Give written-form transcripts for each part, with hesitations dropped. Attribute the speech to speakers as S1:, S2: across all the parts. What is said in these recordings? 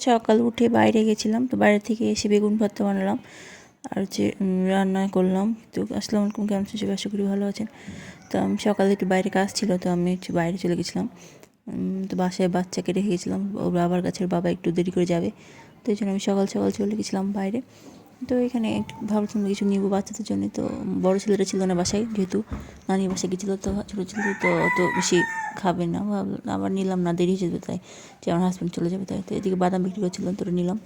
S1: সকাল উঠে বাইরে গেছিলাম, তো বাইরে থেকে এসে বেগুন ভর্তা বানালাম আর হচ্ছে রান্না করলাম। তো আসসালামু আলাইকুম, কেমন আছেন সবাই? আশা করি ভালো আছেন। তো আমি সকালে একটু বাইরে কাজ ছিল, তো আমি একটু বাইরে চলে গেছিলাম। তো বাসায় বাচ্চাকে রেখে গেছিলাম, ওর বাবার কাছে, ওর বাবা একটু দেরি করে যাবে, তো এই জন্য আমি সকাল সকাল চলে গেছিলাম বাইরে। তো এখানে ভাবছিলাম কিছু নিব বাচ্চাদের জন্য। তো বড় ছেলেটা ছিল না বাসায়, যেহেতু নানির বাসায় গেছিলো, তো ছোটো ছিল তো অত বেশি খাবে না, আবার নিলাম না, দেরি হয়ে যাবে তাই, যে আমার হাজব্যান্ড চলে যাবে তাই। তো এদিকে বাদাম বিক্রি করছিলাম, তো নিলাম।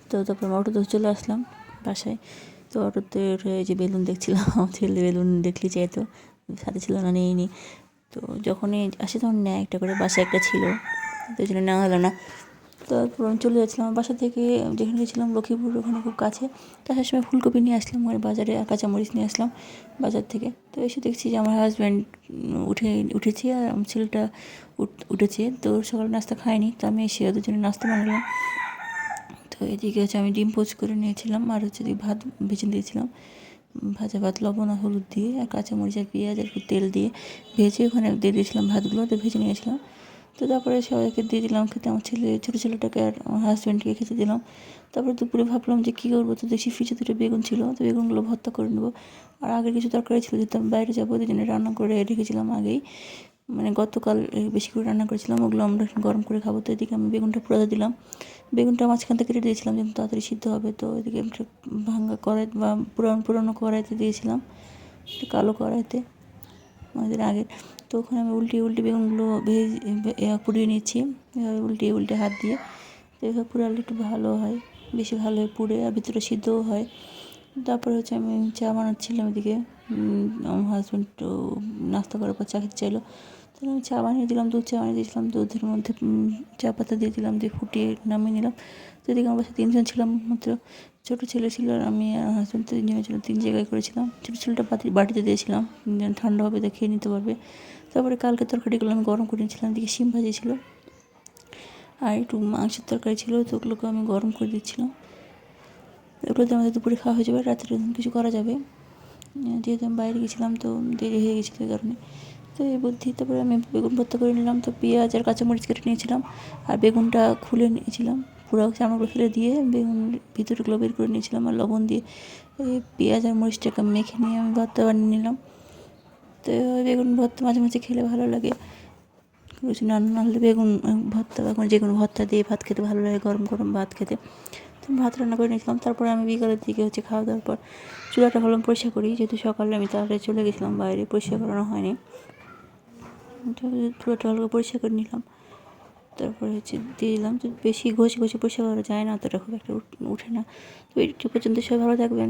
S1: তো তারপর অটোতে চলে আসলাম বাসায়। তো অটোতে উঠে যে বেলুন দেখছিলাম, ছেলে বেলুন দেখলে চাইতো, সাথে ছিল না, নিয়ে নি। তো যখনই আসে তখন নেয় একটা করে, বাসায় একটা ছিল, তো এই জন্য নেওয়া হলো না। তারপর আমি চলে যাচ্ছিলাম বাসা থেকে, যেখানে গেছিলাম লক্ষ্মীপুর, ওখানে খুব কাছে। তো আসার সময় ফুলকপি নিয়ে আসলাম ওখানে বাজারে, আর কাঁচামরিচ নিয়ে আসলাম বাজার থেকে। তো এসে দেখছি যে আমার হাজব্যান্ড উঠেছে আর আমার ছেলেটা উঠেছে। তো সকালে নাস্তা খায়নি, তো আমি এসে ওদের জন্য নাস্তা বানালাম। তো এদিকে হচ্ছে আমি ডিম পোচ করে নিয়েছিলাম, আর হচ্ছে ভাত ভেজে দিয়েছিলাম, ভাজা ভাত লবণ আর হলুদ দিয়ে, আর কাঁচামরিচ আর পেঁয়াজ আর একটু তেল দিয়ে ভেজে ওখানে দিয়ে দিয়েছিলাম ভাতগুলো, তো ভেজে নিয়েছিলাম। তো তারপরে সবাইকে দিয়ে দিলাম খেতে, আমার ছোটো ছেলেটাকে আর আমার হাজব্যান্ডকে খেতে দিলাম। তারপরে দুপুরে ভাবলাম যে কী করবো, তো দেখি ফ্রিজে দুটো বেগুন ছিল, তো বেগুনগুলো ভর্তা করে নেবো। আর আগের কিছু তরকারি ছিল, যেহেতু আমি বাইরে যাবো, ওই জন্য রান্না করে রেখেছিলাম আগেই, মানে গতকাল বেশি করে রান্না করেছিলাম, ওগুলো আমরা গরম করে খাবো। তো এদিকে আমি বেগুনটা পুরাতে দিলাম, বেগুনটা মাঝখান থেকে কেটে দিয়েছিলাম যেন তাড়াতাড়ি সিদ্ধ হবে। তো এদিকে আমি ভাঙা কড়াই বা পুরনো কড়াইতে দিয়েছিলাম, কালো কড়াইতে আমাদের আগে। তো ওখানে আমি উল্টে বেগুনগুলো পুড়িয়ে নিচ্ছি, এভাবে উল্টে হাত দিয়ে। তো এভাবে পুরালে একটু ভালো হয়, বেশি ভালো হয় পুড়ে, আর ভিতরে সিদ্ধও হয়। তারপরে হচ্ছে আমি চা বানাচ্ছিলাম এদিকে, আমার হাজব্যান্ড তো নাস্তা করার পর চা খেতে চাইলো, তাহলে আমি চা বানিয়ে দিলাম, দুধ চা বানিয়ে দিয়েছিলাম, দুধের মধ্যে চা পাতা দিয়ে দিলাম, দিয়ে ফুটিয়ে নামিয়ে নিলাম। তো এদিকে আমার বাসায় 3 জন ছিলাম মাত্র, ছোটো ছেলে ছিল আর আমি আর হাজব্যান্ড, 3 জনে ছিলাম, 3 জায়গায় করেছিলাম। ছোটো ছেলেটা বাটিতে দিয়েছিলাম, যেন ঠান্ডা হবে, তা খেয়ে নিতে পারবে। তারপরে কালকে তরকারিগুলো আমি গরম করে নিয়েছিলাম, এদিকে শিম ভাজি ছিল আর একটু মাংসের তরকারি ছিল, তো ওগুলোকে আমি গরম করে দিচ্ছিলাম। ওগুলোতে আমাদের দুপুরে খাওয়া হয়ে যাবে, রাত্রে কিছু করা যাবে, যেহেতু আমি বাইরে গেছিলাম, তো দেরি হয়ে গেছিলো এই কারণে। তো এই বুদ্ধি, তারপরে আমি বেগুন ভর্তা করে নিলাম। তো পেঁয়াজ আর কাঁচামরিচ কেটে নিয়েছিলাম, আর বেগুনটা খুলে নিয়েছিলাম, পুরো চামড়াগুলো ফেলে দিয়ে বেগুন ভিতরগুলো বের করে নিয়েছিলাম, আর লবণ দিয়ে এই পেঁয়াজ আর মরিচটাকে মেখে নিয়ে আমি ভর্তা বানিয়ে নিলাম। তো বেগুন ভর্তা মাঝে মাঝে খেলে ভালো লাগে, কিছু না হলে বেগুন ভর্তা বা যে কোনো ভর্তা দিয়ে ভাত খেতে ভালো লাগে, গরম গরম ভাত খেতে। তো ভাত রান্না করে নিয়েছিলাম। তারপরে আমি বিকালের দিকে হচ্ছে খাওয়া দাওয়ার পর চুলাটা ভাবলাম পরিষ্কার করি, যেহেতু সকালে আমি তাড়াতাড়ি চলে গেছিলাম বাইরে, পরিষ্কার করানো হয়নি। চুলাটা হালকা পরিষ্কার করে নিলাম, তারপরে হচ্ছে দিয়ে দিলাম। তো বেশি ঘষে পরিষ্কার করা যায় না, অতটা খুব একটা উঠে না। তো এই পর্যন্ত সবাই ভালো থাকবেন।